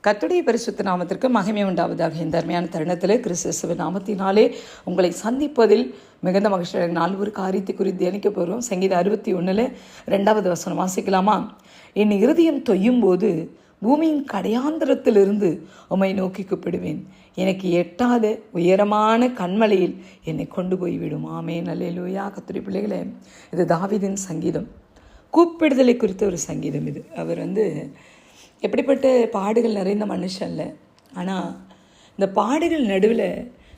கர்த்தருடைய பரிசுத்த நாமத்திற்கு மகிமை உண்டாவதாக. இந்த அருமையான தருணத்தில் கிறிஸ்துவின் நாமத்தினாலே உங்களை சந்திப்பதில் மிகுந்த மகிழ்ச்சி. நாலு ஒரு காரியத்தை குறித்து தியானிக்க போகிறோம். சங்கீதம் 61 2வது வசனம் வாசிக்கலாமா? என் இருதயம் தொய்யும் போது பூமியின் கடையாந்திரத்திலிருந்து உம்மை நோக்கி கூப்பிடுவேன். எனக்கு எட்டாத உயரமான கண்மலையில் என்னை கொண்டு போய்விடும். ஆமென், அல்லேலூயா. கர்த்தருடைய பிள்ளைகளே, இது தாவீதின் சங்கீதம். கூப்பிடுதலை குறித்த ஒரு சங்கீதம் இது. அவர் எப்படிப்பட்ட பாடுகள் நிறைந்த மனுஷன்ல, ஆனால் இந்த பாடுகள் நடுவில்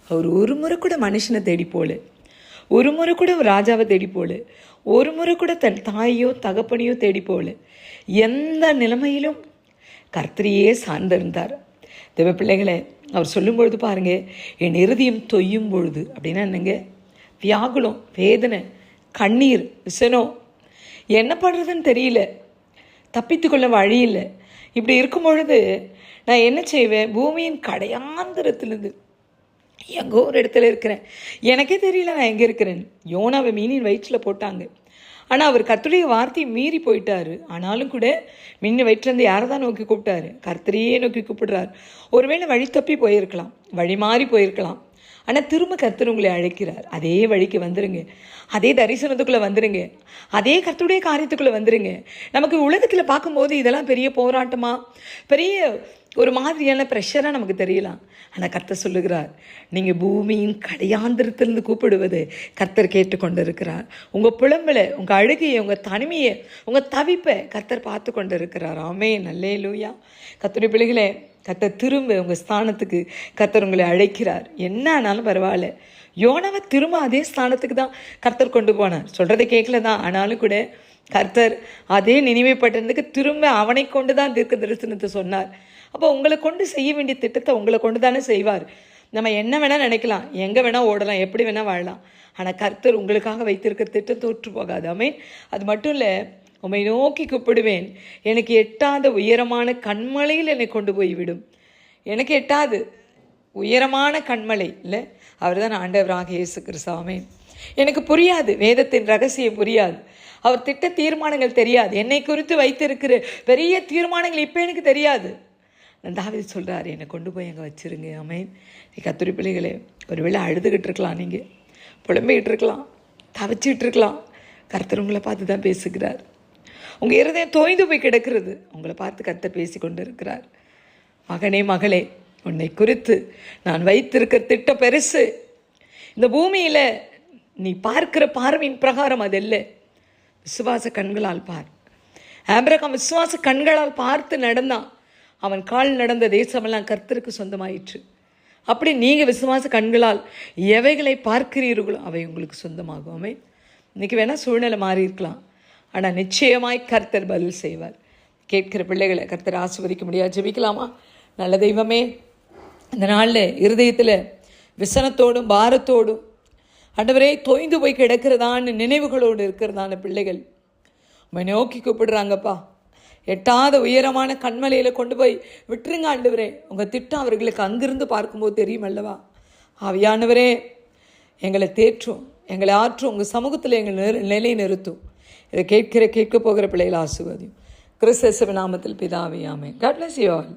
அவர் ஒரு முறை கூட மனுஷனை தேடி போல, ஒரு முறை கூட ராஜாவை தேடி போல, ஒரு முறை கூட தன் தாயோ தகப்பனையோ தேடி போல, எந்த நிலைமையிலும் கர்த்தரையே சார்ந்திருந்தார். தேவ பிள்ளைகளை, அவர் சொல்லும் பொழுது பாருங்க, என் இருதயம் தொய்யும் பொழுது அப்படின்னா என்னங்க? வியாகுலம், வேதனை, கண்ணீர், விசனம், என்ன பண்ணுறதுன்னு தெரியல, தப்பித்துக்கொள்ள வழி இல்லை. இப்படி இருக்கும் பொழுது நான் என்ன செய்வேன்? பூமியின் கடையாந்திரத்திலிருந்து எங்கோ ஒரு இடத்துல இருக்கிறேன், எனக்கே தெரியல நான் எங்கே இருக்கிறேன். யோனாவை மீனின் வயிற்றில் போட்டாங்க, ஆனால் அவர் கர்த்தருடைய வார்த்தையை மீறி போயிட்டார். ஆனாலும் கூட மீன் வயிற்றிலேருந்து யாரை தான் நோக்கி கூப்பிட்டாரு? கர்த்தரையே நோக்கி கூப்பிடுறார். ஒருவேளை வழி தப்பி போயிருக்கலாம், வழி மாறி போயிருக்கலாம், ஆனால் திரும்ப கர்த்தர் உங்களை அழைக்கிறார். அதே வழிக்கு வந்துடுங்க, அதே தரிசனத்துக்குள்ளே வந்துடுங்க, அதே கர்த்தருடைய காரியத்துக்குள்ளே வந்துடுங்க. நமக்கு உலகத்தில் பார்க்கும்போது இதெல்லாம் பெரிய போராட்டமாக, பெரிய ஒரு மாதிரியான ப்ரெஷராக நமக்கு தெரியலாம். ஆனால் கர்த்தர் சொல்லுகிறார், நீங்கள் பூமியின் கடையாந்திரத்திலிருந்து கூப்பிடுவது கர்த்தர் கேட்டுக்கொண்டு இருக்கிறார். உங்கள் புலம்பலை, உங்கள் அழுகையை, உங்கள் தனிமையை, உங்கள் தவிப்பை கர்த்தர் பார்த்து கொண்டு இருக்கிறார். ஆமென், அல்லேலூயா. கர்த்தருடைய பிள்ளைகளே, கர்த்தர் திரும்ப உங்கள் ஸ்தானத்துக்கு கர்த்தர் உங்களை அழைக்கிறார். என்ன ஆனாலும் பரவாயில்ல. யோனாவை திரும்ப அதே ஸ்தானத்துக்கு தான் கர்த்தர் கொண்டு போனார். சொல்கிறத கேட்கல தான், ஆனாலும் கூட கர்த்தர் அதே நினைவை பட்டணத்துக்கு திரும்ப அவனை கொண்டு தான் தீர்க்க தரிசனத்தை சொன்னார். அப்போ உங்களை கொண்டு செய்ய வேண்டிய திட்டத்தை உங்களை கொண்டு தானே செய்வார். நம்ம என்ன வேணால் நினைக்கலாம், எங்கே வேணால் ஓடலாம், எப்படி வேணால் வாழலாம், ஆனால் கர்த்தர் உங்களுக்காக வைத்திருக்க திட்டம் தோற்று போகாது. ஆமென். அது மட்டும் இல்லை, உம்மை நோக்கி கூப்பிடுவேன், எனக்கு எட்டாத உயரமான கண்மலையில் என்னை கொண்டு போய்விடும். எனக்கு எட்டாது உயரமான கண்மலை இல்லை, அவர் தான் ஆண்டவராக இயேசு கிறிஸ்து. ஆமென். எனக்கு புரியாது, வேதத்தின் ரகசியம் புரியாது, அவர் திட்ட தீர்மானங்கள் தெரியாது, என்னை குறித்து வைத்திருக்கிற பெரிய தீர்மானங்கள் இப்போ எனக்கு தெரியாது. தாவீது சொல்கிறார், என்னை கொண்டு போய் அங்கே வச்சுருங்க. ஆமென். கர்த்தருடைய பிள்ளைகளே, ஒருவேளை அழுதுகிட்டு இருக்கலாம், நீங்கள் புலம்பிக்கிட்டு இருக்கலாம், தவிச்சிட்டு இருக்கலாம். கர்த்தர் உங்களை பார்த்து தான் பேசுகிறார். உங்கள் இருதயம் தோய்ந்து போய் கிடக்கிறது, உங்களை பார்த்து கர்த்தர் பேசி கொண்டு இருக்கிறார். மகனே, மகளே, உன்னை குறித்து நான் வைத்திருக்கிற திட்டம் பெருசு. இந்த பூமியில் நீ பார்க்கிற பார்வையின் பிரகாரம் அது இல்லை, விசுவாச கண்களால் பார். ஆபிரகாம் விசுவாச கண்களால் பார்த்து நடந்தான். அவன் கால் நடந்த தேசமெல்லாம் கர்த்தருக்கு சொந்தமாயிற்று. அப்படி நீங்கள் விசுவாச கண்களால் எவைகளை பார்க்கிறீர்களோ அவை உங்களுக்கு சொந்தமாகுமே. இன்றைக்கி வேணால் சூழ்நிலை மாறி இருக்கலாம், ஆனால் நிச்சயமாய் கர்த்தர் பதில் செய்வார். கேட்கிற பிள்ளைகளை கர்த்தர் ஆசீர்வதிக்க முடியாது. ஜெபிக்கலாமா? நல்ல தெய்வமே, இந்த நாளில் இருதயத்தில் விசனத்தோடும் பாரத்தோடும் ஆண்டவரே தோய்ந்து போய் கிடக்கிறதான்னு நினைவுகளோடு இருக்கிறதான பிள்ளைகள் உம்மை நோக்கி கூப்பிடுறாங்கப்பா. எட்டாத உயரமான கண்மலையில் கொண்டு போய் விட்டுருங்க ஆண்டவரே. உங்கள் திட்டம் அவர்களுக்கு அங்கிருந்து பார்க்கும்போது தெரியும் அல்லவா? ஆவியானவரே, எங்களை தேற்றும், எங்களை ஆற்றும், உங்கள் சமூகத்தில் எங்கள் நிலை நிறுத்தும். இதை கேட்க போகிற பிள்ளைகள் ஆசீர்வதியும். கிறிஸ்து நாமத்தில் பிதாவே, ஆமென். God bless you all.